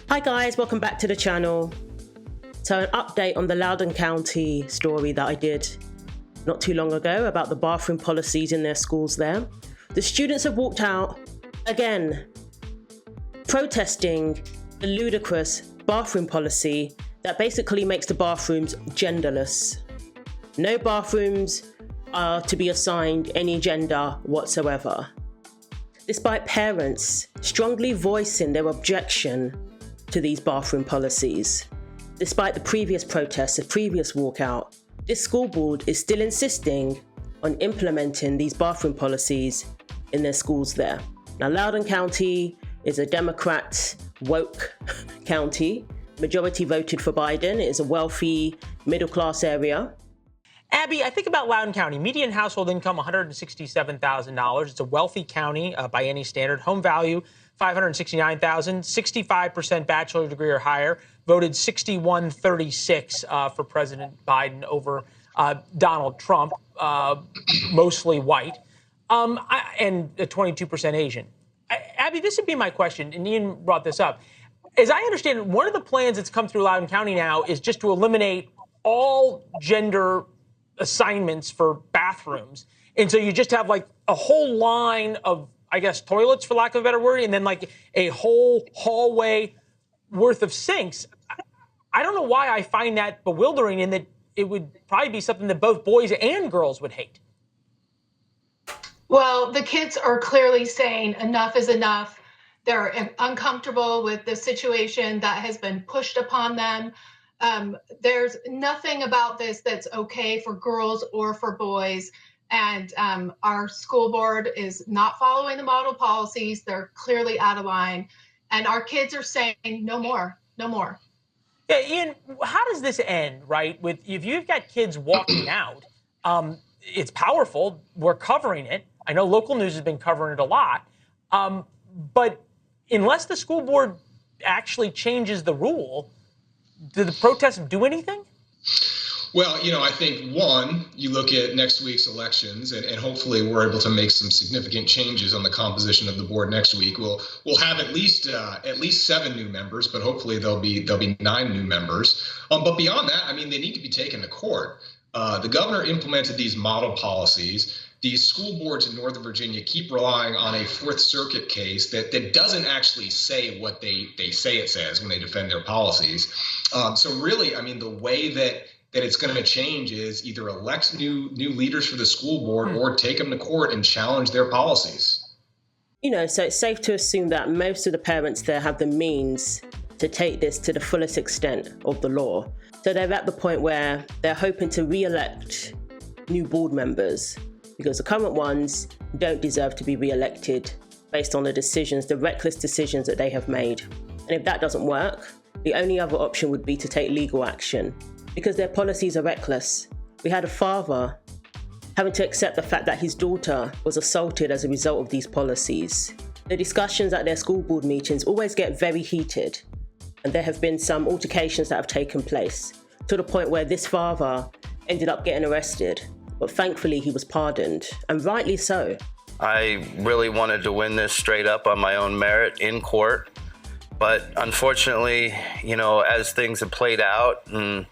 Hi guys, welcome back to the channel. So an update on the Loudoun County story that I did not too long ago about the bathroom policies in their schools there. The students have walked out again, protesting the ludicrous bathroom policy that basically makes the bathrooms genderless. No bathrooms are to be assigned any gender whatsoever. Despite parents strongly voicing their objection to these bathroom policies, despite the previous protests, the previous walkout, this school board is still insisting on implementing these bathroom policies in their schools there. Now, Loudoun County is a Democrat woke county. Majority voted for Biden. It is a wealthy middle-class area. Abby, I think about Loudoun County. Median household income, $167,000. It's a wealthy county by any standard. Home value, $569,000. 65% bachelor degree or higher. Voted 61-36 for President Biden over Donald Trump, mostly white, and 22% Asian. Abby, this would be my question, and Ian brought this up. As I understand it, one of the plans that's come through Loudoun County now is just to eliminate all gender assignments for bathrooms. And so you just have like a whole line of, I guess, toilets, for lack of a better word, and then like a whole hallway worth of sinks. I don't know why I find that bewildering, and that it would probably be something that both boys and girls would hate. Well, the kids are clearly saying enough is enough. They're uncomfortable with the situation that has been pushed upon them. There's nothing about this that's okay for girls or for boys. And our school board is not following the model policies. They're clearly out of line. And our kids are saying no more, no more. Yeah, Ian, how does this end, right? With if you've got kids walking out, it's powerful. We're covering it. I know local news has been covering it a lot. But unless the school board actually changes the rule, do the protests do anything? Well, I think, one, you look at next week's elections, and hopefully we're able to make some significant changes on the composition of the board next week. We'll have at least 7 new members, but hopefully there'll be 9 new members. But beyond that, they need to be taken to court. The governor implemented these model policies. These school boards in Northern Virginia keep relying on a Fourth Circuit case that doesn't actually say what they say it says when they defend their policies. So really, the way that it's going to change is either elect new leaders for the school board or take them to court and challenge their policies. So it's safe to assume that most of the parents there have the means to take this to the fullest extent of the law. So they're at the point where they're hoping to re-elect new board members, because the current ones don't deserve to be re-elected based on the reckless decisions that they have made. And if that doesn't work, the only other option would be to take legal action, because their policies are reckless. We had a father having to accept the fact that his daughter was assaulted as a result of these policies. The discussions at their school board meetings always get very heated, and there have been some altercations that have taken place, to the point where this father ended up getting arrested. But thankfully, he was pardoned, and rightly so. I really wanted to win this straight up on my own merit in court. But unfortunately, as things have played out, and,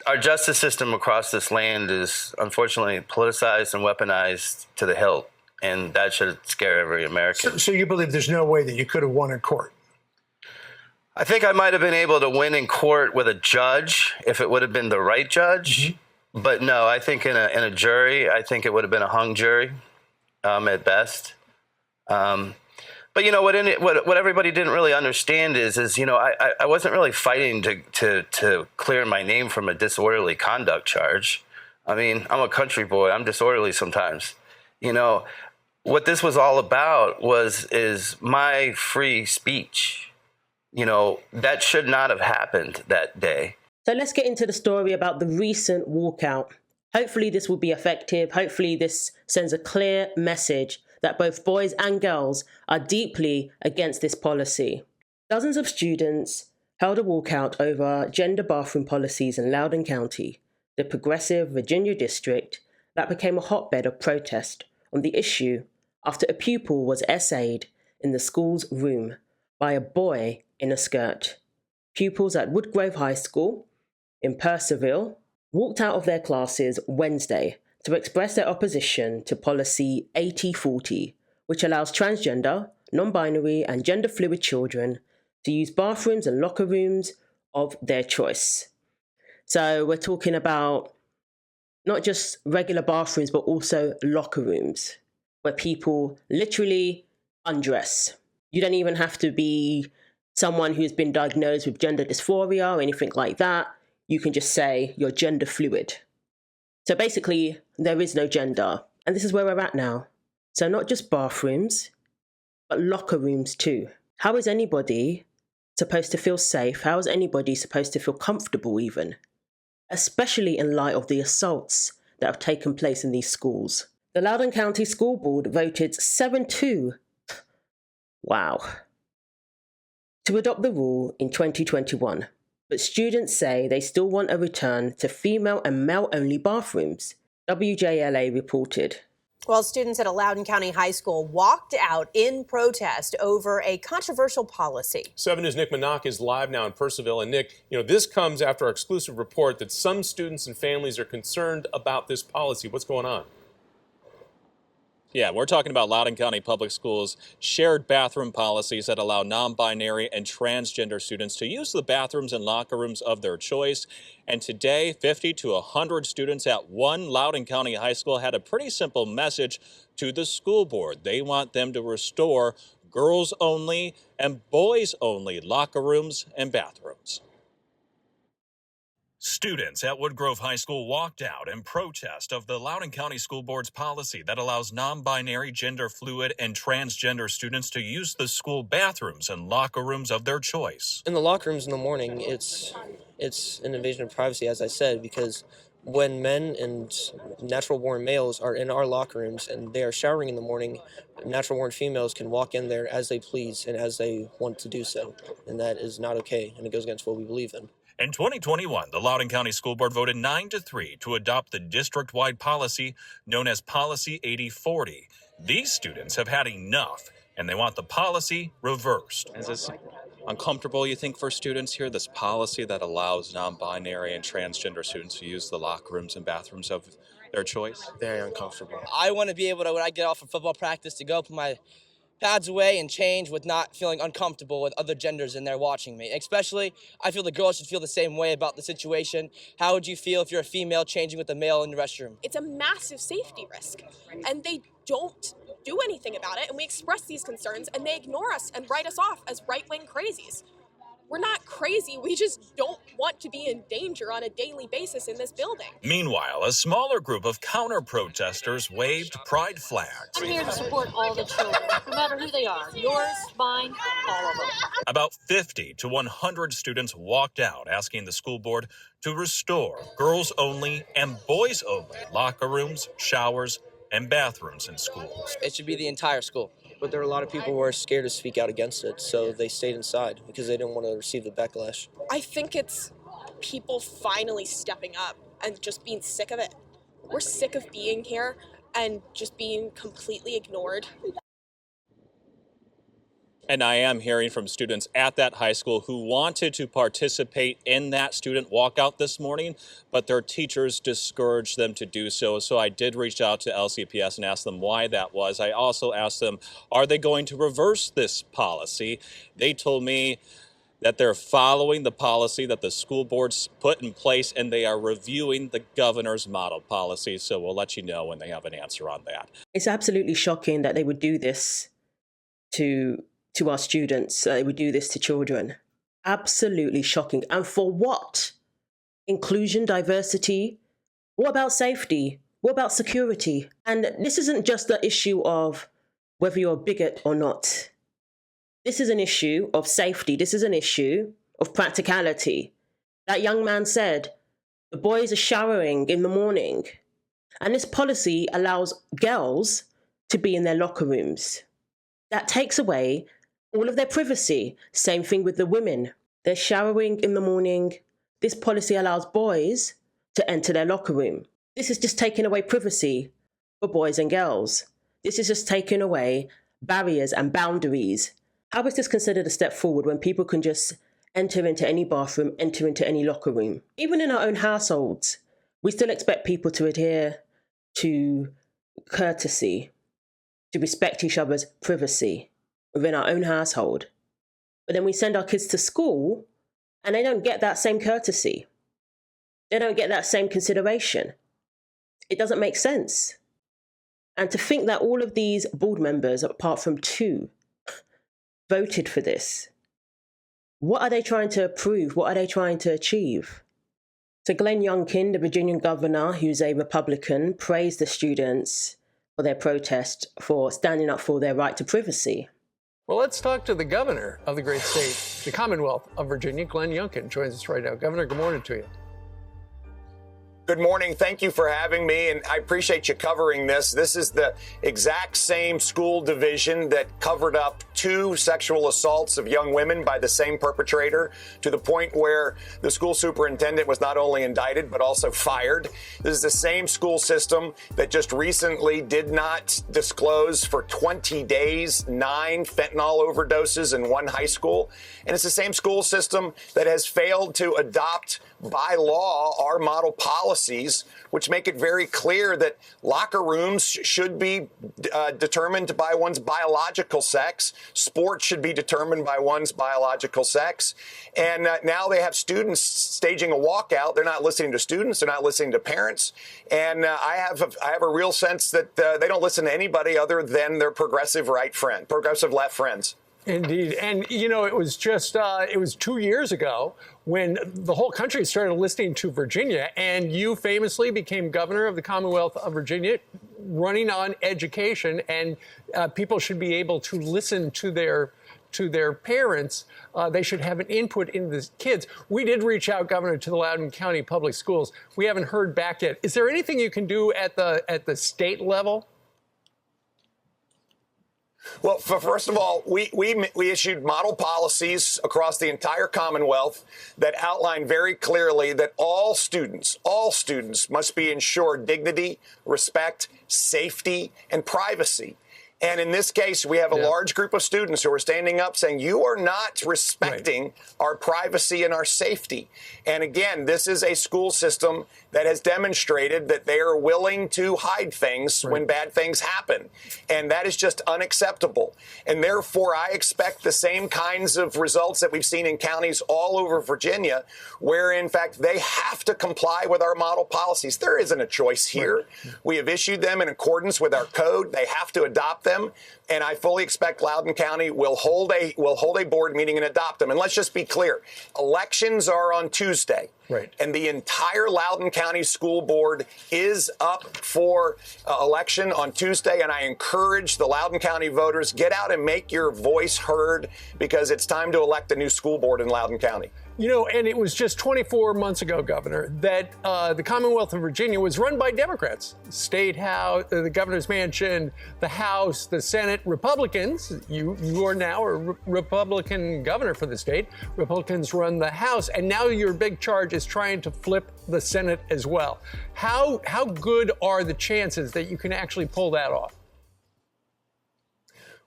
our justice system across this land is unfortunately politicized and weaponized to the hilt. And that should scare every American. So you believe there's no way that you could have won in court? I think I might have been able to win in court with a judge if it would have been the right judge. Mm-hmm. But no, I think in a jury, I think it would have been a hung jury at best. But what everybody didn't really understand is I wasn't really fighting to clear my name from a disorderly conduct charge. I'm a country boy. I'm disorderly sometimes. What this was all about is my free speech. That should not have happened that day. So let's get into the story about the recent walkout. Hopefully this will be effective. Hopefully this sends a clear message that both boys and girls are deeply against this policy. Dozens of students held a walkout over gender bathroom policies in Loudoun County, the progressive Virginia district that became a hotbed of protest on the issue after a pupil was essayed in the school's room by a boy in a skirt. Pupils at Woodgrove High School in Purcellville walked out of their classes Wednesday to express their opposition to policy 8040, which allows transgender, non-binary and gender-fluid children to use bathrooms and locker rooms of their choice. So we're talking about not just regular bathrooms, but also locker rooms where people literally undress. You don't even have to be someone who's been diagnosed with gender dysphoria or anything like that. You can just say you're gender fluid. So basically, there is no gender. And this is where we're at now. So not just bathrooms, but locker rooms too. How is anybody supposed to feel safe? How is anybody supposed to feel comfortable even? Especially in light of the assaults that have taken place in these schools. The Loudoun County School Board voted 7-2, wow, to adopt the rule in 2021. But students say they still want a return to female and male-only bathrooms, WJLA reported. Well, students at a Loudoun County high school walked out in protest over a controversial policy. 7 News' Nick Minock is live now in Purcellville. And Nick, this comes after our exclusive report that some students and families are concerned about this policy. What's going on? Yeah, we're talking about Loudoun County Public Schools' shared bathroom policies that allow non-binary and transgender students to use the bathrooms and locker rooms of their choice. And today, 50 to 100 students at one Loudoun County high school had a pretty simple message to the school board. They want them to restore girls only and boys only locker rooms and bathrooms. Students at Woodgrove High School walked out in protest of the Loudoun County School Board's policy that allows non-binary, gender fluid, and transgender students to use the school bathrooms and locker rooms of their choice. In the locker rooms in the morning, it's an invasion of privacy, as I said, because when men and natural-born males are in our locker rooms and they are showering in the morning, natural-born females can walk in there as they please and as they want to do so, and that is not okay, and it goes against what we believe in. In 2021, the Loudoun County School Board voted 9-3 to adopt the district-wide policy known as Policy 8040. These students have had enough, and they want the policy reversed. Is this uncomfortable, you think, for students here, this policy that allows non-binary and transgender students to use the locker rooms and bathrooms of their choice? Very uncomfortable. I want to be able to, when I get off from football practice, to go put my pads away and change with not feeling uncomfortable with other genders in there watching me. Especially, I feel the girls should feel the same way about the situation. How would you feel if you're a female changing with a male in the restroom? It's a massive safety risk, and they don't do anything about it, and we express these concerns, and they ignore us and write us off as right-wing crazies. We're not crazy, we just don't want to be in danger on a daily basis in this building. Meanwhile, a smaller group of counter-protesters waved pride flags. I'm here to support all the children, no matter who they are, yours, mine, all of them. About 50 to 100 students walked out asking the school board to restore girls-only and boys-only locker rooms, showers, and bathrooms in schools. It should be the entire school. But there are a lot of people who are scared to speak out against it, so they stayed inside because they didn't want to receive the backlash. I think it's people finally stepping up and just being sick of it. We're sick of being here and just being completely ignored. And I am hearing from students at that high school who wanted to participate in that student walkout this morning, but their teachers discouraged them to do so. So I did reach out to LCPS and ask them why that was. I also asked them, are they going to reverse this policy? They told me that they're following the policy that the school board's put in place, and they are reviewing the governor's model policy. So we'll let you know when they have an answer on that. It's absolutely shocking that they would do this to our students. They would do this to children. Absolutely shocking. And for what? Inclusion, diversity? What about safety? What about security? And this isn't just the issue of whether you're a bigot or not. This is an issue of safety. This is an issue of practicality. That young man said, the boys are showering in the morning. And this policy allows girls to be in their locker rooms. That takes away all of their privacy. Same thing with the women. They're showering in the morning. This policy allows boys to enter their locker room. This is just taking away privacy for boys and girls. This is just taking away barriers and boundaries. How is this considered a step forward when people can just enter into any bathroom, enter into any locker room? Even in our own households, we still expect people to adhere to courtesy, to respect each other's privacy within our own household. But then we send our kids to school and they don't get that same courtesy. They don't get that same consideration. It doesn't make sense. And to think that all of these board members, apart from 2, voted for this. What are they trying to prove? What are they trying to achieve? So Glenn Youngkin, the Virginian governor, who's a Republican, praised the students for their protest for standing up for their right to privacy. Well, let's talk to the governor of the great state, the Commonwealth of Virginia. Glenn Youngkin joins us right now. Governor, good morning to you. Good morning. Thank you for having me, and I appreciate you covering this. This is the exact same school division that covered up 2 sexual assaults of young women by the same perpetrator, to the point where the school superintendent was not only indicted but also fired. This is the same school system that just recently did not disclose for 20 days 9 fentanyl overdoses in one high school. And it's the same school system that has failed to adopt by law our model policies, which make it very clear that locker rooms should be determined by one's biological sex. Sports should be determined by one's biological sex. And now they have students staging a walkout. They're not listening to students. They're not listening to parents. And I have a real sense that they don't listen to anybody other than their progressive left friends. Indeed. And, you know, it was just, it was 2 years ago when the whole country started listening to Virginia, and you famously became governor of the Commonwealth of Virginia, running on education, and people should be able to listen to their parents. They should have an input into the kids. We did reach out, Governor, to the Loudoun County Public Schools. We haven't heard back yet. Is there anything you can do at the state level? Well, first of all, we issued model policies across the entire Commonwealth that outline very clearly that all students must be ensured dignity, respect, safety, and privacy. And in this case, we have a large group of students who are standing up saying, you are not respecting our privacy and our safety. And again, this is a school system that has demonstrated that they are willing to hide things when bad things happen. And that is just unacceptable. And therefore, I expect the same kinds of results that we've seen in counties all over Virginia, where, in fact, they have to comply with our model policies. There isn't a choice here. We have issued them in accordance with our code. They have to adopt them. And I fully expect Loudoun County will hold a board meeting and adopt them. And let's just be clear. Elections are on Tuesday. Right. And the entire Loudoun County School Board is up for election on Tuesday. And I encourage the Loudoun County voters, get out and make your voice heard, because it's time to elect a new school board in Loudoun County. You know, and it was just 24 months ago, Governor, that the Commonwealth of Virginia was run by Democrats. State House, the governor's mansion, the House, the Senate, Republicans. You are now a Republican governor for the state. Republicans run the House, and now your big charge is trying to flip the Senate as well. How good are the chances that you can actually pull that off?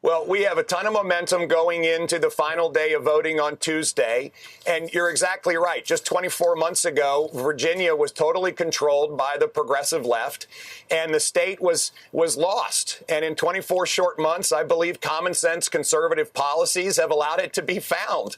Well, we have a ton of momentum going into the final day of voting on Tuesday. And you're exactly right. Just 24 months ago, Virginia was totally controlled by the progressive left, and the state was lost. And in 24 short months, I believe common sense conservative policies have allowed it to be found.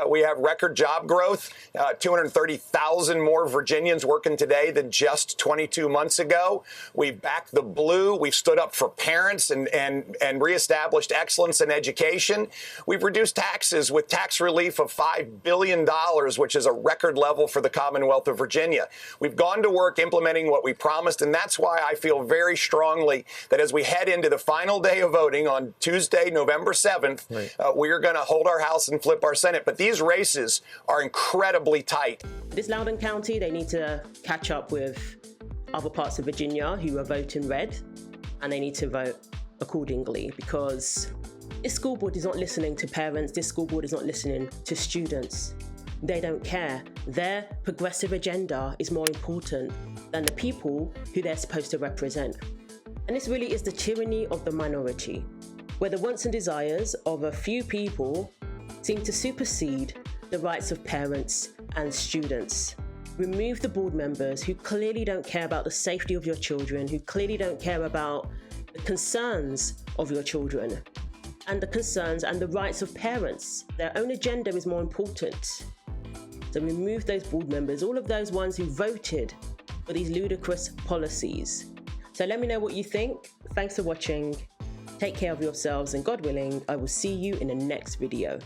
We have record job growth, 230,000 more Virginians working today than just 22 months ago. We've backed the blue. We've stood up for parents and reestablished excellence in education. We've reduced taxes with tax relief of $5 billion, which is a record level for the Commonwealth of Virginia. We've gone to work implementing what we promised, and that's why I feel very strongly that as we head into the final day of voting on Tuesday, November 7th, we are going to hold our House and flip our Senate. But these races are incredibly tight. This Loudoun County, they need to catch up with other parts of Virginia who are voting red, and they need to vote accordingly, because this school board is not listening to parents. This school board is not listening to students. They don't care. Their progressive agenda is more important than the people who they're supposed to represent. And this really is the tyranny of the minority. where the wants and desires of a few people seem to supersede the rights of parents and students. Remove the board members who clearly don't care about the safety of your children, who clearly don't care about the concerns of your children and the concerns and the rights of parents. Their own agenda is more important. So remove those board members, all of those ones who voted for these ludicrous policies. So let me know what you think. Thanks for watching. Take care of yourselves, and God willing, I will see you in the next video.